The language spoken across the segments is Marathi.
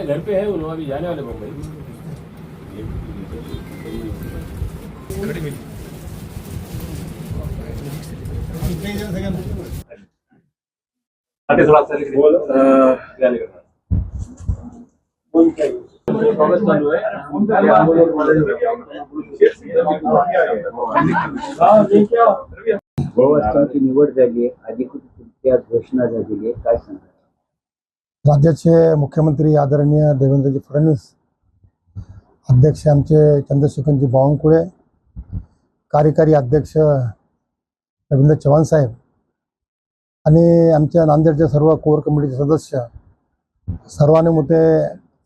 घर पे है उन्होंने अभी जाने वाले मुंबई। गोवाची निवड झाली आहे, अधिकृत घोषणा झालेली आहे, काय सांगा? राज्याचे मुख्यमंत्री आदरणीय देवेंद्रजी फडणवीस, अध्यक्ष आमचे चंद्रशेखरजी बावनकुळे, कार्यकारी अध्यक्ष रवींद्र चव्हाण साहेब आणि आमच्या नांदेडचे सर्व कोर कमिटीचे सदस्य सर्वानुमते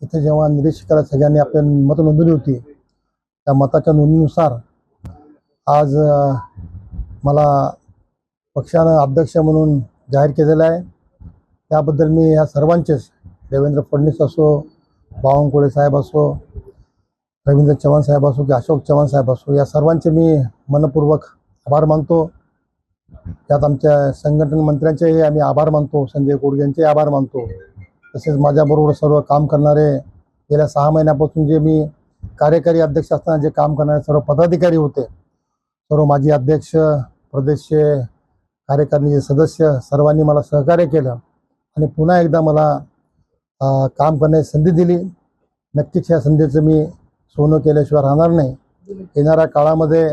इथे जेव्हा निरीक्षकाला सगळ्यांनी आपली मतं नोंदवली होती, त्या मताच्या नोंदणीनुसार आज मला पक्षानं अध्यक्ष म्हणून जाहीर केलेलं आहे। त्याबद्दल मी या सर्वांचेच, देवेंद्र फडणवीस असो, बावनकुळे साहेब असो, रवींद्र चव्हाण साहेब असो की अशोक चव्हाण साहेब असो, या सर्वांचे मी मनपूर्वक आभार मानतो। त्यात आमच्या संघटन मंत्र्यांचेही आम्ही आभार मानतो, संजय कोडगे यांचे आभार मानतो। तसेच माझ्याबरोबर सर्व काम करणारे, गेल्या 6 महिन्यापासून जे मी कार्यकारी अध्यक्ष असताना जे काम करणारे सर्व पदाधिकारी होते, सर्व माजी अध्यक्ष, प्रदेशचे कार्यकारिणीचे सदस्य, सर्वांनी मला सहकार्य केलं आणि पुन्हा एकदा मला काम करण्याची संधी दिली। नक्कीच या संधीचं मी सोनं केल्याशिवाय राहणार नाही। येणाऱ्या काळामध्ये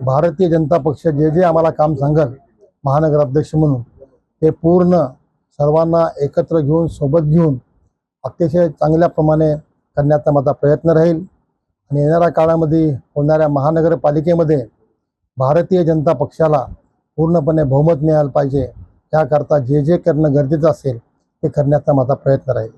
भारतीय जनता पक्ष जे जे आम्हाला काम सांगेल महानगर अध्यक्ष म्हणून, ते पूर्ण सर्वांना एकत्र घेऊन, सोबत घेऊन अतिशय चांगल्या प्रमाणे करण्याचा माझा प्रयत्न राहील। आणि येणाऱ्या काळामध्ये होणाऱ्या महानगरपालिकेमध्ये भारतीय जनता पक्षाला पूर्णपणे बहुमत मिळालं पाहिजे, त्याकरता जे जे करणं गरजेचं असेल ते करण्याचा माझा प्रयत्न राहील।